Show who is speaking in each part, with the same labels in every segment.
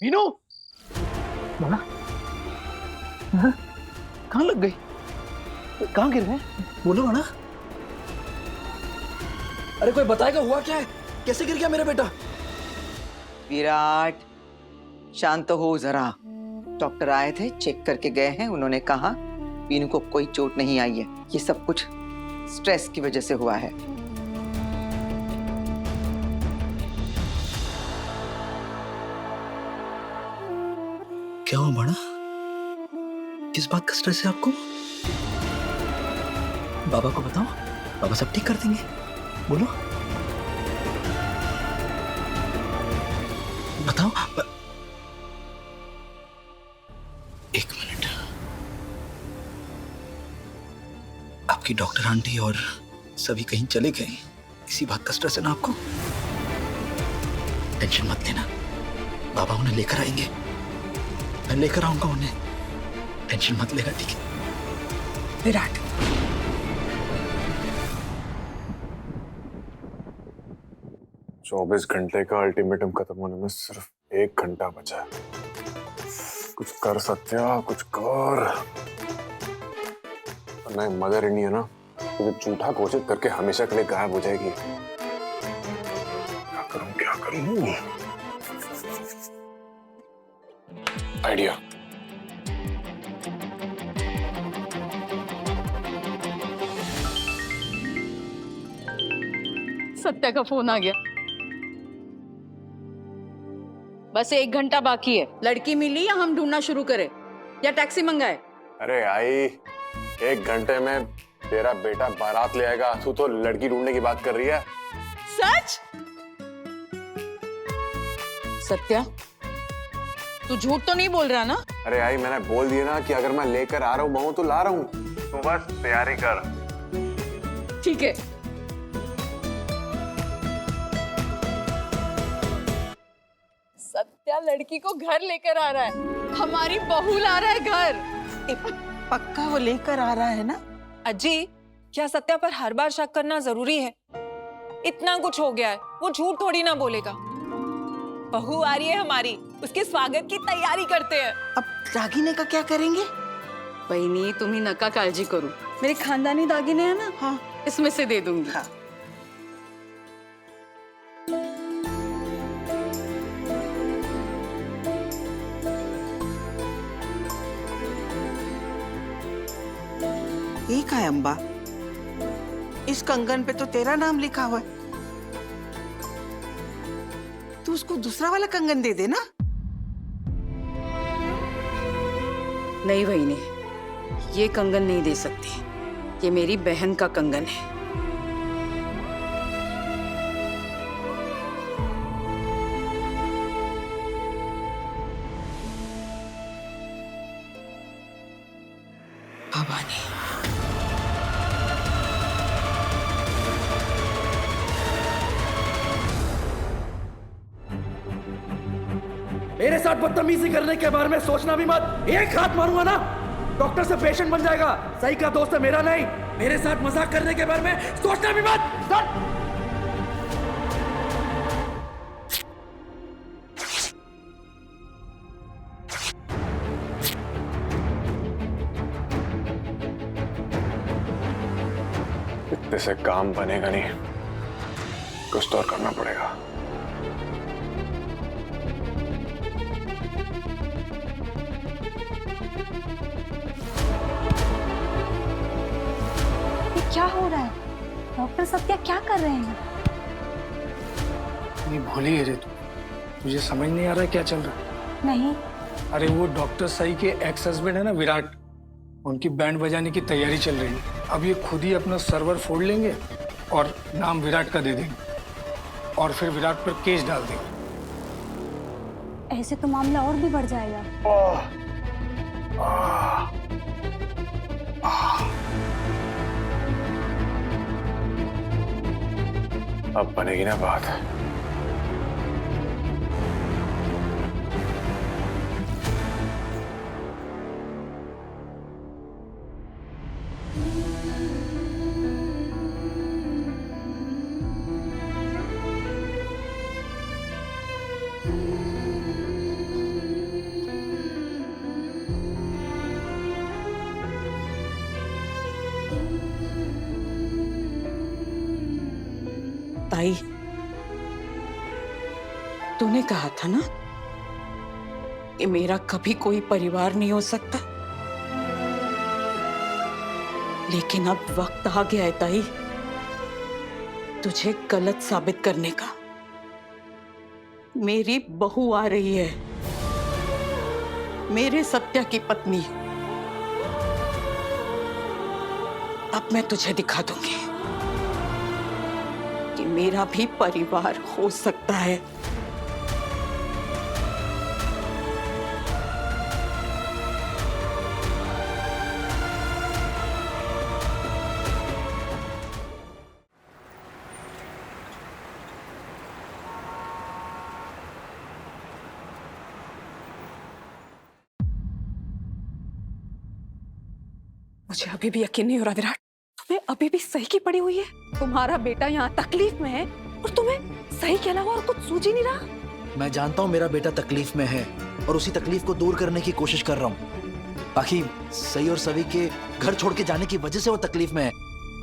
Speaker 1: मीनू,
Speaker 2: बोला।
Speaker 1: कहाँ लग गई? कहाँ गिर गए?
Speaker 2: बोलो बड़ा।
Speaker 3: अरे कोई बताएगा हुआ क्या है? कैसे गिर गया मेरा बेटा?
Speaker 4: विराट, शांत हो जरा। डॉक्टर आए थे, चेक करके गए हैं। उन्होंने कहा मीनू को कोई चोट नहीं आई है। ये सब कुछ स्ट्रेस की वजह से हुआ है।
Speaker 2: क्या हुआ बड़ा? किस बात का स्ट्रेस है आपको? बाबा को बताओ, बाबा सब ठीक कर देंगे। बोलो, बताओ। एक मिनट। आपकी डॉक्टर आंटी और सभी कहीं चले गए, इसी बात का स्ट्रेस है ना आपको? टेंशन मत लेना, बाबा उन्हें लेकर आएंगे। मैं लेकर आऊंगा उन्हें, टेंशन मत लेना, ठीक है?
Speaker 4: विराट,
Speaker 5: 24 घंटे का अल्टीमेटम खत्म होने में सिर्फ 1 घंटा बचा है। कुछ कर सत्या, कुछ कर। नहीं, मदर ही नहीं है ना, तो झूठा घोषित करके हमेशा के लिए गायब हो जाएगी। क्या करूं, क्या करूं? आइडिया।
Speaker 6: सत्या का फोन आ गया। बस 1 घंटा बाकी है। लड़की मिली या हम ढूंढना शुरू करें या टैक्सी मंगाए?
Speaker 5: अरे आई, 1 घंटे में तेरा बेटा बारात ले आएगा। तू तो लड़की ढूंढने की बात कर रही है।
Speaker 6: सच? सत्या, तू झूठ तो नहीं बोल रहा ना?
Speaker 5: अरे आई, मैंने बोल दिया ना कि अगर मैं लेकर आ रहा हूँ बहू तो ला रहा हूँ। तू बस तैयारी कर।
Speaker 6: ठीक है। सत्या लड़की को घर लेकर आ रहा है। हमारी बहू ला रहा है घर।
Speaker 4: पक्का वो लेकर आ रहा है ना?
Speaker 7: अजी, क्या सत्या पर हर बार शक करना जरूरी है? इतना कुछ हो गया है, वो झूठ थोड़ी ना बोलेगा। बहू आ रही है हमारी, उसके स्वागत की तैयारी करते हैं।
Speaker 4: अब दागिने का क्या करेंगे?
Speaker 6: बहनी, तुम्ही नका काळजी करू। मेरे खानदानी दागिने हैं ना, हाँ, इसमें से दे दूंगी।
Speaker 4: हाँ। एक है अम्बा, इस कंगन पे तो तेरा नाम लिखा हुआ है। तू उसको दूसरा वाला कंगन दे देना।
Speaker 6: नहीं बहनी, ये कंगन नहीं दे सकती। ये मेरी बहन का कंगन है।
Speaker 4: भवानी,
Speaker 3: मेरे साथ बदतमीजी करने के बारे में सोचना भी मत। एक हाथ मारूंगा ना, डॉक्टर से पेशेंट बन जाएगा। सही का दोस्त है मेरा नहीं। मेरे साथ मजाक करने के बारे में सोचना भी मत।
Speaker 5: इतने से काम बनेगा नहीं, कुछ तो और करना पड़ेगा।
Speaker 8: क्या हो रहा है? डॉक्टर सत्या क्या कर रहे हैं?
Speaker 9: नहीं भोली है रे तू, मुझे समझ नहीं आ रहा है क्या चल रहा है।
Speaker 8: नहीं।
Speaker 9: अरे वो डॉक्टर साई के एक्स हस्बैंड है ना विराट, उनकी बैंड बजाने की तैयारी चल रही है। अब ये खुद ही अपना सर्वर फोड़ लेंगे और नाम विराट का दे देंगे और फिर विराट पर केस डाल देंगे।
Speaker 8: ऐसे तो मामला और भी बढ़ जाएगा।
Speaker 5: अब बनेगी ना बात।
Speaker 6: ताई, तूने कहा था ना कि मेरा कभी कोई परिवार नहीं हो सकता, लेकिन अब वक्त आ गया है ताई तुझे गलत साबित करने का। मेरी बहू आ रही है, मेरे सत्या की पत्नी। अब मैं तुझे दिखा दूंगी कि मेरा भी परिवार हो सकता है।
Speaker 10: मुझे अभी भी यकीन नहीं हो रहा विराट, तुम्हें अभी भी सही की पड़ी हुई है। तुम्हारा बेटा यहाँ तकलीफ में है और तुम्हें सही के अलावा और कुछ सूझ ही नहीं रहा।
Speaker 2: मैं जानता हूँ मेरा बेटा तकलीफ में है और उसी तकलीफ को दूर करने की कोशिश कर रहा हूँ। बाकी सही और सभी के घर छोड़ के जाने की वजह से वो तकलीफ में है।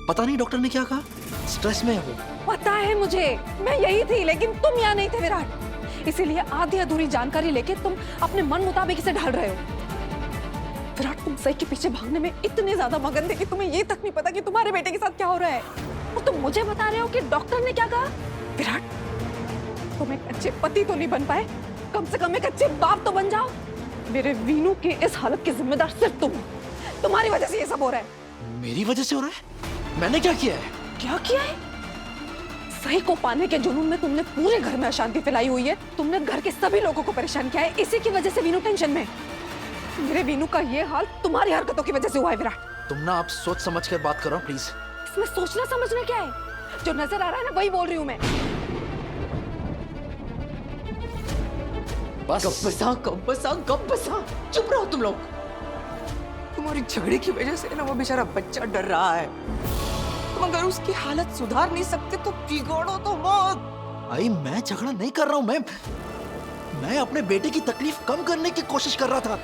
Speaker 2: पता नहीं डॉक्टर ने क्या कहा, स्ट्रेस में है वो।
Speaker 10: पता है मुझे, मैं यही थी, लेकिन तुम यहाँ नहीं थे विराट, इसीलिए आधी अधूरी जानकारी लेके तुम अपने मन मुताबिक इसे ढाल रहे हो। विराट, तुम सही के पीछे भागने में इतने ज्यादा मगन थे कि तुम्हें ये तक नहीं पता कि तुम्हारे बेटे के साथ क्या हो रहा है। और तुम मुझे बता रहे हो कि डॉक्टर ने क्या कहा। विराट, तुम एक अच्छे पति तो नहीं बन पाए, कम से कम एक अच्छे बाप तो बन जाओ। मेरे वीनू के इस हालत के जिम्मेदार सिर्फ तुम हो। तुम्हारी वजह से ये सब हो रहा है।
Speaker 2: मेरी वजह से हो रहा है? मैंने क्या किया है?
Speaker 10: क्या किया है? सही को पाने के जुनून में तुमने पूरे घर में अशांति फैलाई हुई है। तुमने घर के सभी लोगों को परेशान किया है। इसी की वजह से वीनू टेंशन में। मेरे वीनू का ये हाल तुम्हारी हरकतों की वजह से हुआ है विराट।
Speaker 2: तुम ना आप सोच समझ कर बात करो प्लीज।
Speaker 10: इसमें सोचना समझना क्या है? जो नजर आ रहा है ना वही बोल रही हूँ मैं।
Speaker 2: बस
Speaker 6: गप बसा, चुप रहो तुम लोग। तुम्हारी झगड़े की वजह से ना वो बेचारा बच्चा डर रहा है। तुम अगर उसकी हालत सुधार नहीं सकते तो बिगड़ो तो मत।
Speaker 2: भाई मैं झगड़ा नहीं कर रहा हूँ, मैं अपने बेटे की तकलीफ कम करने की कोशिश कर रहा था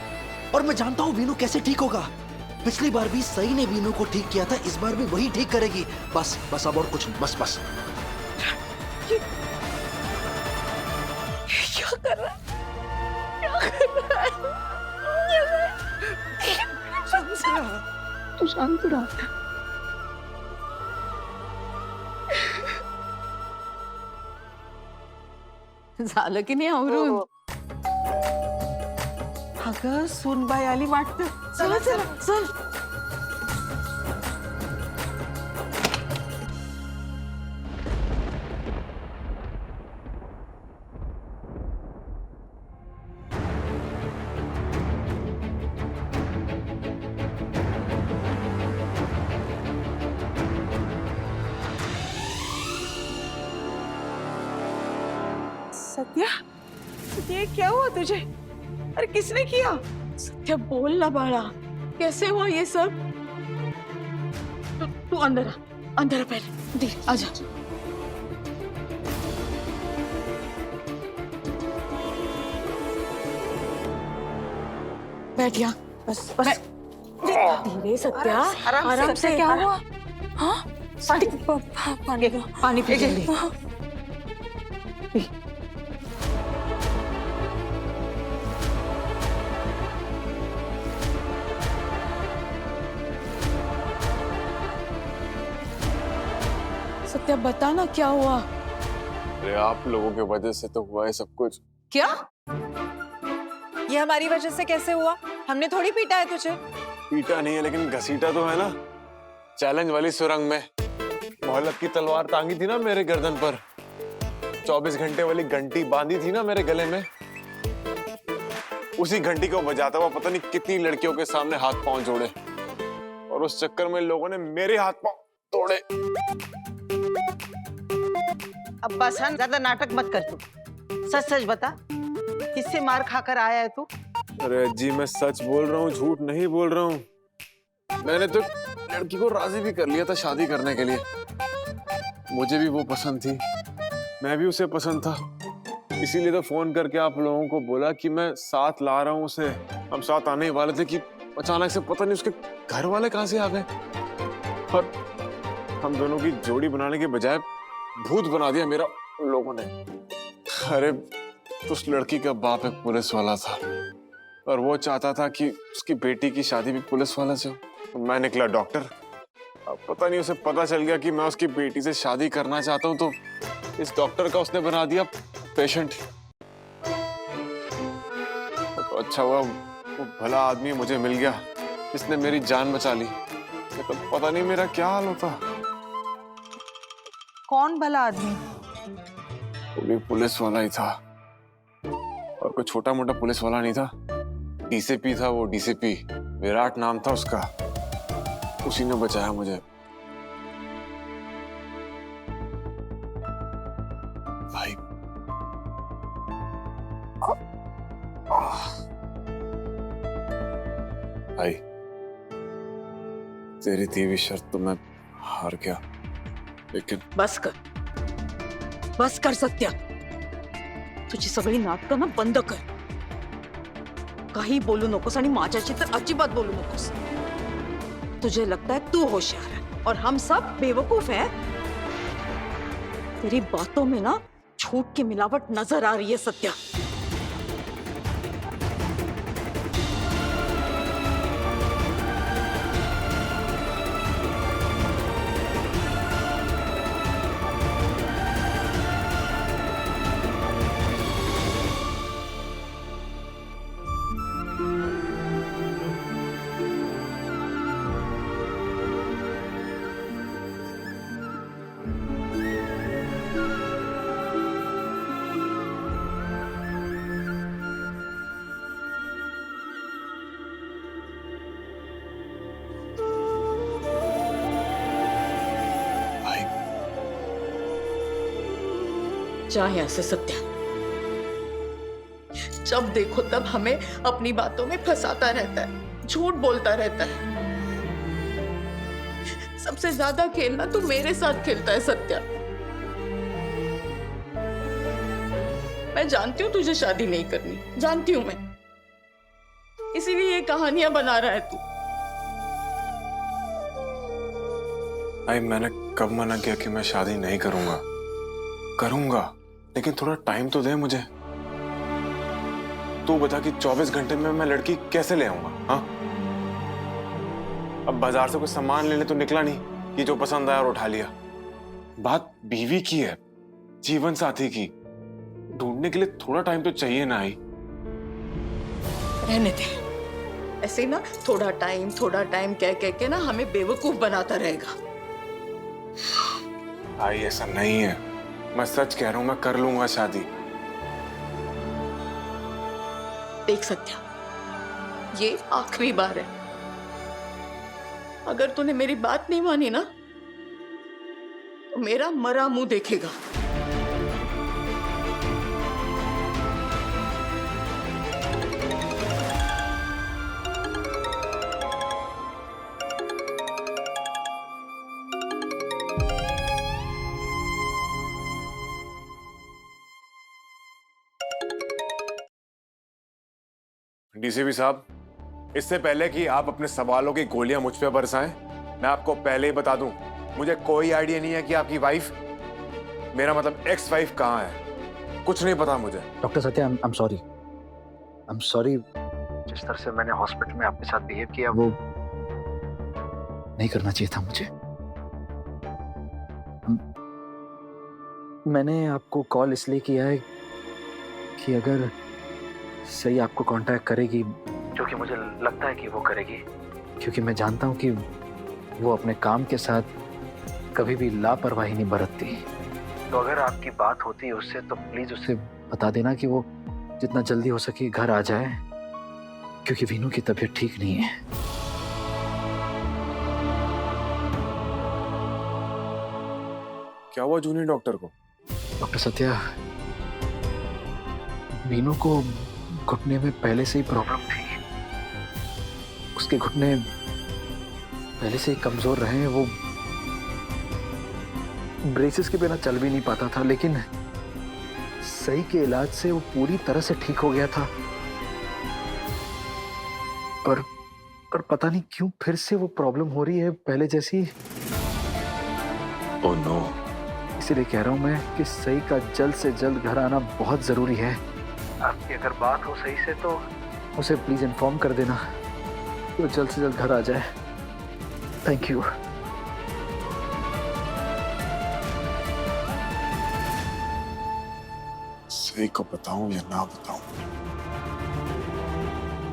Speaker 2: और मैं जानता हूँ वीनू कैसे ठीक होगा। पिछली बार भी सही ने वीनू को ठीक किया था, इस बार भी वही ठीक करेगी। बस अब और कुछ नहीं, बस।
Speaker 10: क्या कर रहा है?
Speaker 6: तू शांत रहा। झालं की नाही आवरून? अगं सूनबाई आली वाटतं. चल.
Speaker 10: सत्या, ये क्या हुआ तुझे? अरे किसने किया?
Speaker 6: सत्या बोल ना बाळा, कैसे हुआ ये सब? तू अंदर आ पहले। दे आजा। बैठ जा। बस धीरे सत्या, आराम से।
Speaker 10: क्या हुआ? हाँ,
Speaker 6: पानी पी जल्दी। सत्या बता ना क्या हुआ?
Speaker 5: अरे आप लोगों की वजह से तो हुआ है सब कुछ।
Speaker 7: क्या? ये हमारी वजह से कैसे हुआ? हमने थोड़ी पीटा है तुझे।
Speaker 5: पीटा नहीं है लेकिन घसीटा तो है ना। चैलेंज वाली सुरंग में मोहल्लत की तलवार टांगी थी ना मेरे गर्दन पर। 24 घंटे वाली घंटी बांधी थी ना मेरे गले में। उसी घंटी को बजाता हुआ पता नहीं कितनी लड़कियों के सामने हाथ पांव जोड़े और उस चक्कर में लोगों ने मेरे हाथ पांव तोड़े।
Speaker 4: अब बस हाँ, ज्यादा नाटक मत कर तू। सच बता, किससे मार खाकर आया है तू?
Speaker 5: अरे जी मैं सच बोल रहा हूँ, झूठ नहीं बोल रहा हूँ। मैंने तो लड़की को राजी भी कर लिया था शादी करने के लिए। मुझे भी वो पसंद थी, मैं भी उसे पसंद था। इसीलिए तो फोन करके आप लोगों को बोला कि मैं साथ ला रहा हूँ उसे। हम साथ आने ही वाले थे कि अचानक से पता नहीं उसके घर वाले कहाँ से आ गए और हम दोनों की जोड़ी बनाने के बजाय भूत बना दिया मेरा उन लोगों ने। अरे उस लड़की का बाप एक पुलिस वाला था और वो चाहता था कि उसकी बेटी की शादी भी पुलिस वाला से हो। मैं निकला डॉक्टर। अब पता नहीं उसे पता चल गया कि मैं उसकी बेटी से शादी करना चाहता हूँ, तो इस डॉक्टर का उसने बना दिया पेशेंट। तो अच्छा हुआ वो भला आदमी मुझे मिल गया, इसने मेरी जान बचा ली। तो पता नहीं मेरा क्या हाल होता।
Speaker 4: कौन भला आदमी?
Speaker 5: वो भी पुलिस वाला ही था, और कोई छोटा मोटा पुलिस वाला नहीं था। डीसीपी था वो, डीसीपी विराट नाम था उसका। उसी ने बचाया मुझे। भाई भाई तेरी दी हुई शर्त तो मैं हार गया, लेकिन
Speaker 6: बस कर सत्या, तुझी सगळी नाटकं ना बंद कर. काही बोलू नकोस आणि माझ्याशी तर अजिबात बोलू नकोस. तुझे लगता है तू होशियार है और हम सब बेवकूफ हैं. तेरी बातों में ना झूठ की मिलावट नजर आ रही है सत्या. जा यहाँ से सत्या. जब देखो तब हमें अपनी बातों में फंसाता रहता है, झूठ बोलता रहता है. सबसे ज्यादा खेलना तू मेरे साथ खेलता है सत्या. मैं जानती हूँ तुझे शादी नहीं करनी, जानती हूँ मैं. इसीलिए ये कहानियां बना रहा है तू.
Speaker 5: भाई मैंने कब मना किया कि मैं शादी नहीं करूंगा? करूंगा, लेकिन थोड़ा टाइम तो दे मुझे. तू बता कि 24 घंटे में मैं लड़की कैसे ले आऊंगा? हाँ, अब बाजार से कुछ सामान लेने तो निकला नहीं कि जो पसंद आया और उठा लिया. बात बीवी की है, जीवन साथी की. ढूंढने के लिए थोड़ा टाइम तो चाहिए ना. ही
Speaker 6: रहने दे. ऐसे ना थोड़ा टाइम कह के ना हमें बेवकूफ बनाता रहेगा.
Speaker 5: भाई ऐसा नहीं है, मैं सच कह रहा हूं, मैं कर लूंगा शादी.
Speaker 6: देख सत्या, ये आखिरी बार है. अगर तूने मेरी बात नहीं मानी ना तो मेरा मरा मुंह देखेगा.
Speaker 5: डीसीपी साहब, इससे पहले कि आप अपने सवालों की गोलियां मुझ पे बरसाएं, मैं आपको पहले ही बता दूं, मुझे कोई आइडिया नहीं है कि आपकी वाइफ, मेरा मतलब एक्स वाइफ कहाँ है. कुछ नहीं पता मुझे.
Speaker 2: Doctor Satya, I am sorry. जिस तरह से मैंने हॉस्पिटल में आपके साथ बिहेव किया वो नहीं करना चाहिए था मुझे. मैंने आपको कॉल इसलिए किया है कि अगर सही आपको कांटेक्ट करेगी, जो कि मुझे लगता है कि वो करेगी, क्योंकि मैं जानता हूं कि वो अपने काम के साथ कभी भी लापरवाही नहीं बरतती. तो अगर आपकी बात होती है उससे तो प्लीज उसे बता देना कि वो जितना जल्दी हो सके घर आ जाए, क्योंकि वीनू की तबीयत ठीक नहीं है.
Speaker 5: क्या हुआ जूनियर डॉक्टर को?
Speaker 2: डॉक्टर सत्या, वीनू को घुटने में पहले से ही प्रॉब्लम थी. उसके घुटने पहले से ही कमजोर रहे हैं. वो ब्रेसेस के बिना चल भी नहीं पाता था, लेकिन सही के इलाज से वो पूरी तरह से ठीक हो गया था. पर पता नहीं क्यों फिर से वो प्रॉब्लम हो रही है पहले जैसी.
Speaker 5: ओह नो,
Speaker 1: इसीलिए कह रहा हूँ मैं कि सही का जल्द से जल्द घर आना बहुत ज़रूरी है। आपकी अगर बात हो सही से तो उसे प्लीज़ इन्फॉर्म कर देना तो जल्द से जल्द घर आ जाए। Thank you.
Speaker 5: सही को बताऊं या ना बताऊं,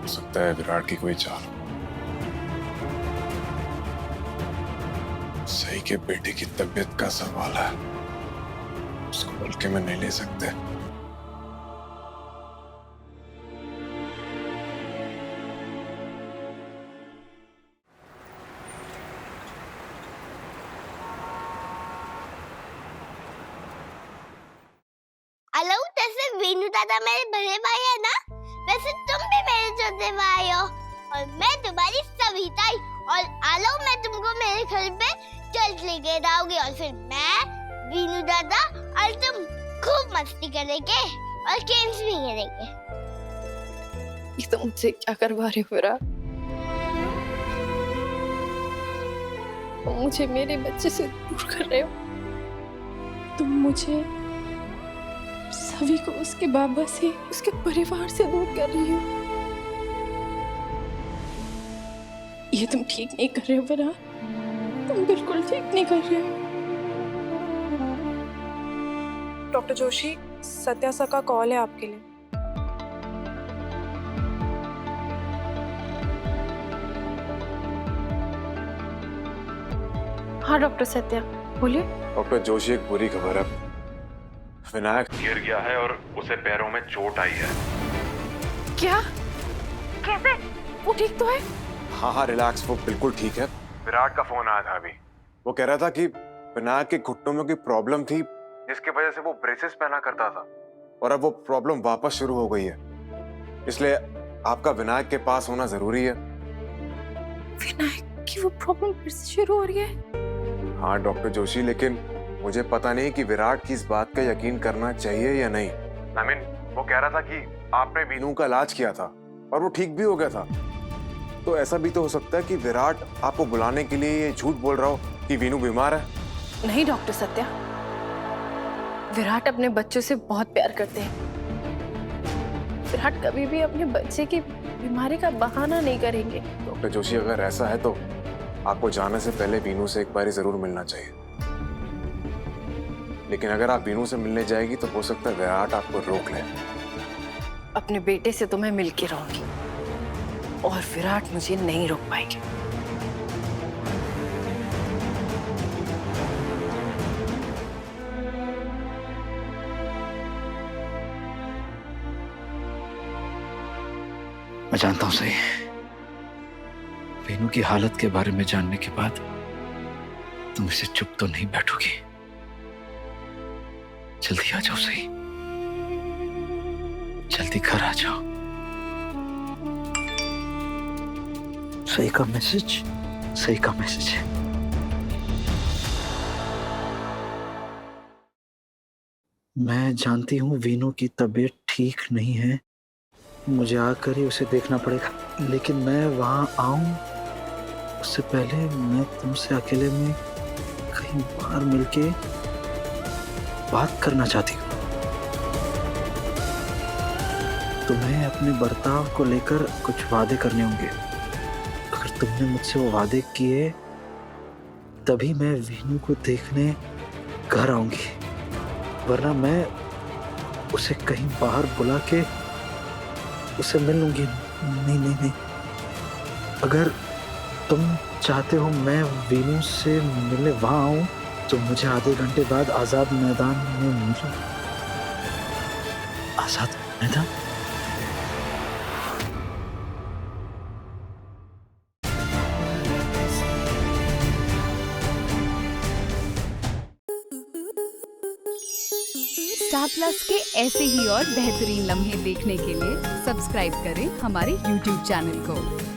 Speaker 5: हो सकता है विराट की कोई चाल। सही के बेटे की तबीयत का सवाल है, उसको हल्के में नहीं ले सकते।
Speaker 11: हेलो, जैसे वीनू दादा मेरे बड़े भाई है ना, वैसे तुम भी मेरे छोटे भाई हो और मैं तुम्हारी सविता। और आलो, मैं तुमको मेरे घर पे चल लेके जाऊंगी और फिर मैं, वीनू दादा और तुम खूब मस्ती करेंगे और गेम्स भी खेलेंगे।
Speaker 10: ये तुम मुझसे क्या करवा रहे हो विराट? तुम मुझे मेरे बच्चे से दूर कर रहे हो। तुम मुझे, सभी को, उसके बाबा से, उसके परिवार से दूर कर रही हो। ये तुम ठीक नहीं कर रहे हो विराट, तुम बिल्कुल ठीक नहीं कर रहे हो।
Speaker 7: डॉक्टर जोशी, सत्या सर का कॉल है आपके लिए।
Speaker 10: हाँ डॉक्टर सत्या, बोलिए।
Speaker 5: डॉक्टर जोशी, एक बुरी खबर है। विनायक
Speaker 12: गिर गया है और उसे पैरों में चोट आई है।
Speaker 10: क्या? कैसे? वो ठीक तो है?
Speaker 5: हाँ हाँ रिलैक्स, वो बिल्कुल ठीक है।
Speaker 12: विराट का फोन आया था अभी।
Speaker 5: वो कह रहा था कि विनायक के घुटनों में कोई प्रॉब्लम थी जिसकी वजह से वो ब्रेसेस पहना करता था और अब वो प्रॉब्लम वापस शुरू हो गई है, इसलिए आपका विनायक के पास होना जरूरी है।
Speaker 10: विनायक की वो प्रॉब्लम फिर से शुरू हो रही है?
Speaker 5: हाँ डॉक्टर जोशी, लेकिन मुझे पता नहीं कि विराट की इस बात का यकीन करना चाहिए या नहीं।
Speaker 12: वो कह रहा था कि
Speaker 5: आपने वीनू का इलाज किया था और वो ठीक भी हो गया था, तो ऐसा भी तो हो सकता है कि विराट आपको बुलाने के लिए ये झूठ बोल रहा हो कि वीनू बीमार है।
Speaker 10: नहीं डॉक्टर सत्या, विराट अपने बच्चों से बहुत प्यार करते हैं। विराट कभी भी अपने बच्चे की बीमारी का बहाना नहीं करेंगे।
Speaker 5: डॉक्टर जोशी, अगर ऐसा है तो आपको जाने से पहले वीनू से एक बार जरूर मिलना चाहिए। लेकिन अगर आप वीनू से मिलने जाएगी तो हो सकता है विराट आपको रोक ले।
Speaker 10: अपने बेटे से तो मैं मिलके रहूंगी और विराट मुझे नहीं रोक पाएंगे।
Speaker 1: मैं जानता हूं सही, वीनू की हालत के बारे में जानने के बाद तुम इसे चुप तो नहीं बैठोगी। जल्दी आ जाओ सही, जल्दी घर आ जाओ। सही का मैसेज, सही का मैसेज है। मैं जानती हूँ वीनू की तबीयत ठीक नहीं है, मुझे आकर ही उसे देखना पड़ेगा, लेकिन मैं वहां आऊं उससे पहले मैं तुमसे अकेले में कहीं बाहर मिलके बात करना चाहती हूँ। तुम्हें अपने बर्ताव को लेकर कुछ वादे करने होंगे। अगर तुमने मुझसे वो वादे किए तभी मैं वीनू को देखने घर आऊंगी, वरना मैं उसे कहीं बाहर बुला के उसे मिल लूंगी। नहीं नहीं नहीं, अगर तुम चाहते हो मैं वीनू से मिलने वहां आऊं तो मुझे आधे घंटे बाद आजाद मैदान में मिलो। आजाद मैदान?
Speaker 13: स्टार प्लस के ऐसे ही और बेहतरीन लम्हे देखने के लिए सब्सक्राइब करें हमारे YouTube चैनल को।